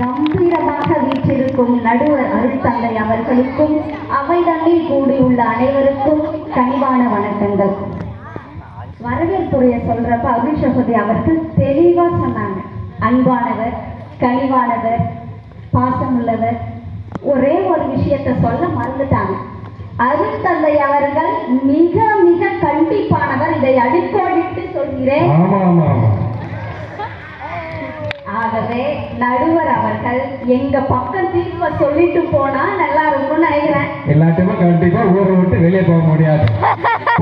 கம்பீரமாக வீற்றிருக்கும் நடுவர் அருட்தந்தை அவர்களுக்கும் அவைதனில் கூடியுள்ள அனைவருக்கும் கனிவான வணக்கங்கள். வரவேற்புரைய சொல்றப்ப அருள் சகோதரி அவர்கள் தெளிவா சொன்னாங்க. அன்பானவர், கனிவானவர், பாசமுள்ளவர். ஒரே ஒரு விஷயத்தை சொல்ல மறந்துட்டாங்க. அருட்தந்தை அவர்கள் மிக மிக கண்டிப்பானவர். இதை அடிக்கோடிட்டு சொல்கிறேன். ஆகவே நடுவர் அவர்கள் எங்க பக்கம் தீர்ப்ப சொல்லிட்டு போனா நல்லா இருக்கும்னு நினைக்கிறேன். எல்லாத்தையுமே கண்டிப்பா ஊரை விட்டு வெளியே போக முடியாது.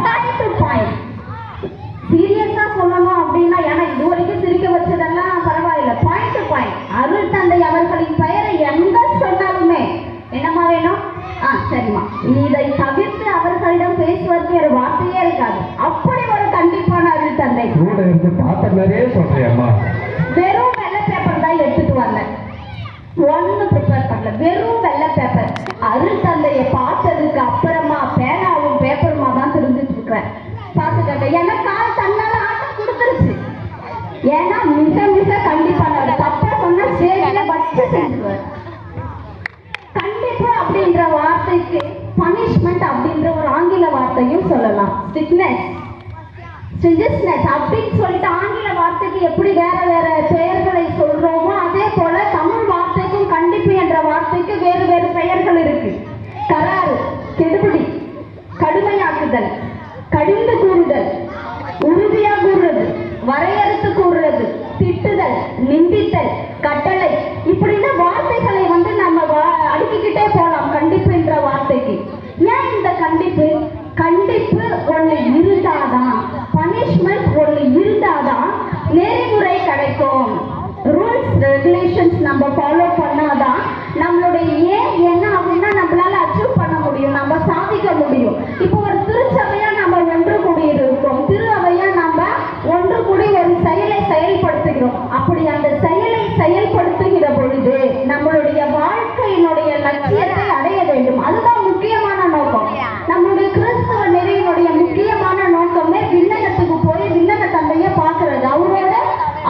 பாயிண்ட் டு பாயிண்ட் சீரியஸா சொல்லணும் அப்படின்னா, ஏன்னா இது வரைக்கும் சிரிக்க வச்சதெல்லாம் பரவாயில்ல. பாயிண்ட் டு பாயிண்ட் அருள் தந்தை அவர்களின் பெயரை எங்க சொன்னாலுமே என்னமா வேணும்? சரிம்மா, இதை தவிர்த்து அவர்களிடம் பேசுவதற்கு ஒரு வார்த்தையே இருக்காது. அப்படி ஒரு கண்டிப்பான அருள் தந்தை. கூட இருந்து பார்த்த மாதிரியே சொல்றியம்மா. வெறும் வெள்ளை பேப்பர் தான் எடுத்துட்டு வரல, ஒன்னும் ப்ரிப்பேர் பண்ணல, வெறும் வெள்ளை பேப்பர். அருள் தந்தையை பார்த்ததுக்கு அப்புறமா பேனாவும் பேப்பருமா தான் தெரிஞ்சுட்டு இருக்கிறேன். பார்த்துக்கங்க, ஏன்னா கால் தன்னால ஆட்டம் கொடுத்துருச்சு. ஏன்னா மிக மிக கண்டிப்பானவர். தப்பா சொன்னா ஸ்டேஜ்ல வச்சு செஞ்சுருவார். கண்டிப்பா அப்படின்ற வார்த்தைக்கு பனிஷ்மெண்ட் அப்படின்ற ஒரு ஆங்கில வார்த்தையும் சொல்லலாம். ஸ்ட்ரிக்ட்னஸ், ஸ்ட்ரிக்ட்னஸ் அப்படின்னு சொல்லிட்டு ஆங்கில வார்த்தைக்கு எப்படி வேற வேற பெயர்களை சொல்றோமோ அதே போல தமிழ் வார்த்தைக்கும் கண்டிப்பு என்ற வார்த்தைக்கு வேறு வேறு பெயர்கள் இருக்கு. கராறு, கெடுபிடி, கடுமையாக்குதல், கடிந்து கூறுதல், உறுதியா கூறுறது, வரையறுத்து கூறுறது, திட்டுதல், நிந்தித்தல், கட்டளை, இப்படின்னு வார்த்தைகளை வந்து நம்ம அடுக்கிக்கிட்டே போலாம். கண்டிப்பு என்ற வார்த்தைக்கு ஏன் இந்த கண்டிப்பு? கண்டிப்பு ஒண்ணு இருந்தாதான், பனிஷ்மெண்ட் ஒண்ணு இருந்தாதான் நெறிமுறை கிடைக்கும். ரூல்ஸ் ரெகுலேஷன்ஸ் நம்ம ஃபாலோ பண்ணாதான் நம்மளுடைய ஏன் என்ன அப்படின்னா நம்மளால அச்சீவ் பண்ண முடியும், நம்ம சாதிக்க முடியும். இப்போ ஒரு திருச்சபையா நம்ம ஒன்று கூடி இருக்கோம், திரு அவையா நம்ம ஒன்று கூடி ஒரு செயலை செயல்படுத்துகிறோம். அப்படி அந்த செயலை செயல்படுத்துகிற பொழுது நம்மளுடைய வாழ்க்கையினுடைய லட்சியத்தை அடைய வேண்டும். அதுதான் முக்கியமான நோக்கம். நம்மளுடைய கிறிஸ்தவ நெறியினுடைய முக்கியமான நோக்கமே விண்ணகத்துக்கு போய் விண்ணக தந்தையை பார்க்கிறது,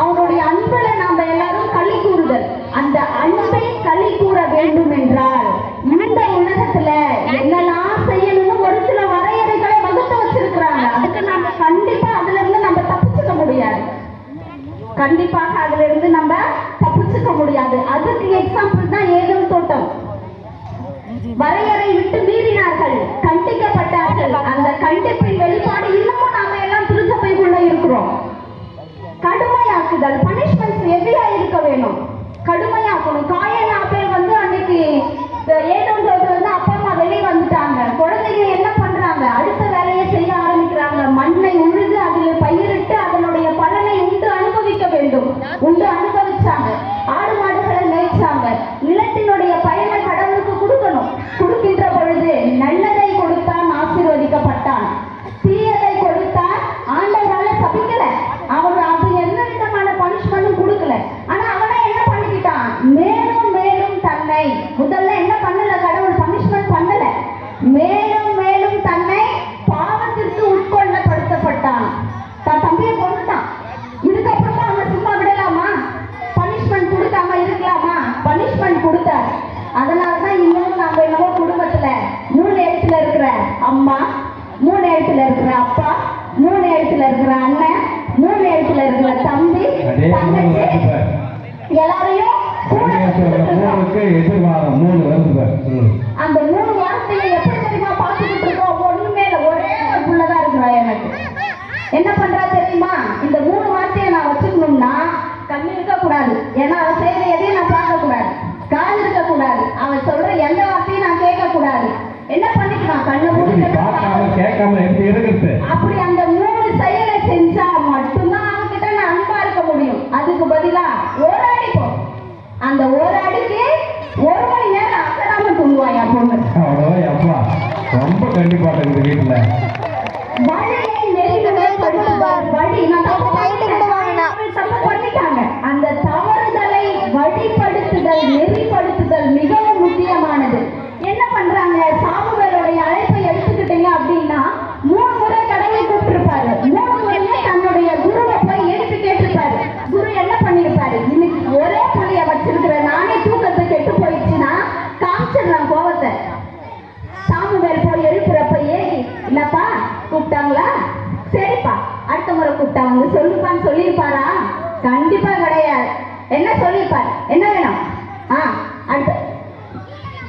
அவருடைய அன்புல நாம எல்லாரும் களி கூறுதல். அந்த அன்பை களி கூற வேண்டும் என்றால் இந்த உலகத்துல என்னெல்லாம் செய்யணும்னு ஒரு சில வரையறைகளை வகுத்து வச்சிருக்கிறாங்க. அதுக்கு நாம கண்டிப்பா அதுல இருந்து நம்ம தப்பிச்சுக்க முடியாது. கண்டிப்பாக அதுல இருந்து நம்ம தப்பிச்சுக்க முடியாது. அதுக்கு எக்ஸாம்பிள் தான் ஏதேன் தோட்டம். வரையறை விட்டு மீறினார்கள், கண்டிக்கப்பட்டார்கள். அந்த கண்டிப்பின் வெளிப்பாடு இன்னமும் நாம எல்லாம் திருச்சபைக்குள்ள இருக்கிறோம். கடுமையாக்குதல், பனிஷ்மெண்ட்ஸ் எதிரா இருக்க வேணும், கடுமையாக்கணும். காயல் ஆபேல் வந்து அன்னைக்கு ஏதேன் தோட்டத்துல அப்பா அம்மா வெளியே வந்துட்டாங்க. குழந்தைங்க என்ன பண்றாங்க? அடுத்த வேலையை செய்ய ஆரம்பிக்கிறாங்க. மண்ணை உழுது அதில் பயிரிட்டு அதனுடைய பலனை உண்டு அனுபவிக்க வேண்டும். உண்டு அனுபவிச்சாங்க. ஆடு மாடுகளை மேய்ச்சாங்க. நிலத்தினுடைய பயனை கடவுளுக்கு கொடுக்கணும். கொடுக்கின்ற பொழுது நல்லதை கொடுத்தான், ஆசீர்வதிக்கப்பட்டான். தீயதை கொடுத்தான், ஆண்டவரால சபிக்கல. அவர் அது எந்த விதமான பனிஷ்மெண்ட்டும் கொடுக்கல. ஆனா அவனை என்ன பண்ணிக்கிட்டான்? மேலும் மேலும் தன்னை, முதல்ல என்ன பண்ணல கடவுள்? பனிஷ்மெண்ட் பண்ணல. மேலும் மேலும் தன்னை பாவத்திற்கு உட்கொள்ளப்படுத்தப்பட்டான். தன் தம்பியை கொண்டுட்டான். இதுக்கப்புறமா அவன் சும்மா விடலாமா? பனிஷ்மெண்ட் கொடுக்காம இருக்கலாமா? பனிஷ்மெண்ட் கொடுத்தார். அதனாலதான் இன்னும் நம்ம என்னவோ குடும்பத்துல 3 எழுத்துல இருக்கிற அம்மா, 3 எழுத்துல இருக்கிற அப்பா, 3 எழுத்துல இருக்கிற அண்ணன், 3 எழுத்துல இருக்கிற தம்பி, தங்கச்சி, எல்லாரையும் அந்த 3 வார்த்தையை எப்படி தெரியுமா பார்த்துக்கிட்டு இருக்கோம்? ஒண்ணுமே இல்லை, ஒரே ஒரு புள்ளதான் இருக்கிறா. எனக்கு என்ன பண்றா தெரியுமா? இந்த 3 வார்த்தையை நான் வச்சுக்கணும்னா கண்ணு இருக்க கூடாது. ஏன்னா அவன் செய்யற எதையும் நான் பார்க்க கூடாது. காது இருக்க கூடாது. அவன் சொல்ற எந்த வார்த்தையும் நான் கேட்க கூடாது. என்ன பண்ணிக்கலாம்? கண்ணு அப்படி அந்த 3 செயலை செஞ்சா மட்டும்தான் அவன்கிட்ட நான் அன்பா இருக்க முடியும். அதுக்கு பதிலா ஓராடிப்போம். அந்த ஓராடிக்கு 1 மணி நேரம் அக்கடாம தூங்குவாயா பொண்ணு. ரொம்ப கண்டிப்பா வீட்டுல வழியை நெறிமுறைப்படுத்துவார். வழி தப்பு பண்ணிட்டாங்க. அந்த தவறுதலை வழிப்படுத்துதல், நெறிப்படுத்துதல் மிகவும் முக்கியமானது. என்ன பண்றாங்க? சாமுவேலுடைய அழைப்பை எடுத்துக்கிட்டீங்க அப்படின்னா 3 முறை கடவுளை கூப்பிட்டிருப்பாரு. 3 முறையே தன்னுடைய குருவை போய் எழுப்பி கேட்டிருப்பாரு. குரு என்ன பண்ணிருப்பாரு? இன்னைக்கு ஒரே புள்ளிய வச்சிருக்கிற சொல்லியிருப்பாரா? கண்டிப்பா கிடையாது. என்ன சொல்லியிருப்பார்? என்ன வேணும்? அடுத்து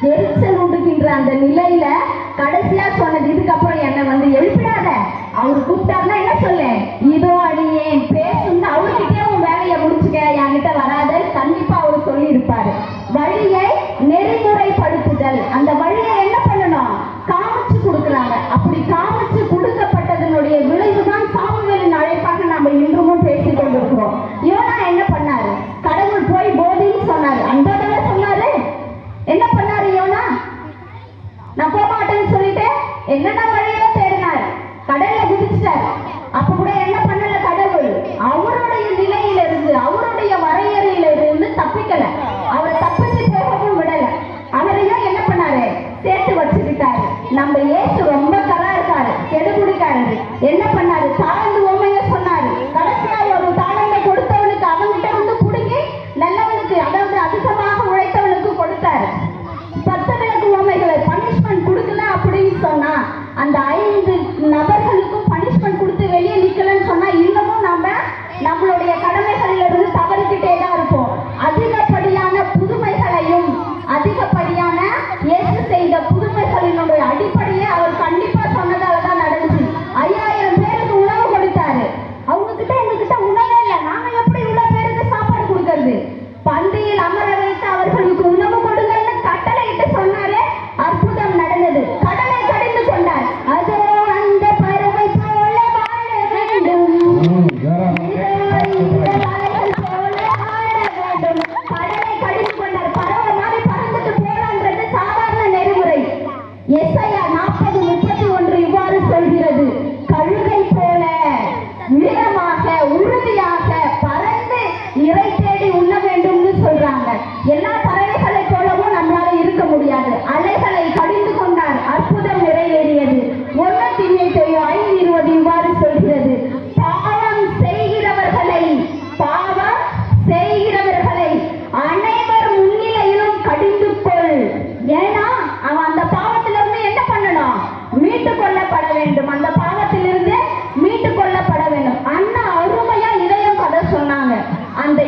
எரிச்சல் உண்டுகின்ற அந்த நிலையில கடைசியா சொன்னது, இதுக்கப்புறம் என்னை வந்து எழுப்பிடாத. அவரு கூப்பிட்டாருன்னா என்ன சொல்லு, இதோ அடியேன் பேசுன்னு அவர்கிட்டயே உன் வேலையை முடிச்சுக்க, என்கிட்ட வராத. கண்டிப்பா அவரு சொல்லி இருப்பாரு. வழியை நெறிமுறைப்படுத்துதல், அந்த வழியை என்ன பண்ணணும்? காமிச்சு கொடுக்குறாங்க. அப்படி காமிச்சு கொடுக்கப்பட்டதனுடைய விளைவுதான் சாமுவேலின் அழைப்பாக நாம இன்றும் பேசிக் கொண்டிருக்கிறோம். யோனா என்ன பண்ணாரு? கடவுள் போய் போதின்னு சொன்னாரு, அன்பதான சொன்னாரு. என்ன பண்ணாரு யோனா? நான் போக மாட்டேன்னு சொல்லிட்டு என்னென்ன வழியில தேடினார், கடல்ல குதிச்சிட்டார். அப்ப கூட என்ன பண்ணல கடவுள்? அவருடைய நிலையிலிருந்து, அவருடைய வரையறையில இருந்து தப்பிக்கல. அவரை தப்பிச்சு போகவும் விடல. அவரையும் என்ன பண்ணாரு? சேர்த்து வச்சுக்கிட்டாரு. நம்ம இயேசு ரொம்ப கரா இருக்காரு, கெடுகுடிக்காரரு. என்ன பண்ணாரு? தாழ்ந்து உண்மைய சொன்னாரு. கடைசியா ஒரு தாளந்தை கொடுத்தவனுக்கு அவன்கிட்ட வந்து புடுங்கி நல்லவனுக்கு, அதாவது அதிகமாக உழைத்தவனுக்கு கொடுத்தாரு. 10 விளக்கு உண்மைகளை பனிஷ்மெண்ட் கொடுக்கல அப்படின்னு சொன்னா, அந்த 5 நபர்களுக்கும் பனிஷ்மெண்ட் கொடுத்து வெளியே நிக்கலன்னு சொன்னா, இன்னமும் நம்மளுடைய கடமைகளில் இருந்து தவறிக்கிட்டே தான் இருப்போம். அதிகப்படியான புதுமைகளையும், அதிகப்படியான இயேசு செய்த புதுமைகளினுடைய அடிப்படையே அவர் கண்டிப்பா சொன்னதாலதான் நடந்துச்சு. 5000 பேருக்கு உணவு கொடுத்தாரு. அவங்க கிட்ட எங்ககிட்ட உணவே இல்லை, நாங்க எப்படி இவ்வளவு பேருக்கு சாப்பாடு கொடுக்கறது? பந்தியில் அமர வைத்து அவர்களுக்கு உணவு கொடுங்கன்னு கட்டளையிட்டு சொன்னாரே, அற்புதம் நடந்தது. கடலை கடிந்து கொண்டார். அதோ அந்த பறவை போல வாழ வேண்டும், கடலை கடிந்து கொண்டார். பறவை மாதிரி பறந்துட்டு போறான்றது சாதாரண நெறிமுறை. எஸ்ஐயா 40:31 இவ்வாறு சொல்கிறது, கழுகை போல வீரமாக உறுதியாக பறந்து இறை தேடி உண்ண வேண்டும்னு சொல்றாங்க. எல்லா பறவைகளை போலவும் நம்மளால இருக்க முடியாது. அலைகளை கடிந்து கொண்டார், அற்புதம் நிறைவேறியது. 1 தீமோத்தேயு 5:20 இவ்வாறு சொல்கிறது, பாவம் செய்கிறவர்களை அனைவர் முன்னிலையிலும் கடிந்து கொள். ஏன்னா அவன் அந்த பாவத்திலிருந்து என்ன பண்ணணும்? மீட்டு கொள்ளப்பட வேண்டும். அந்த பாவத்திலிருந்து மீட்டு கொள்ளப்பட வேண்டும். அண்ணா அருமையா இதையும் கதை சொன்னாங்க. அந்த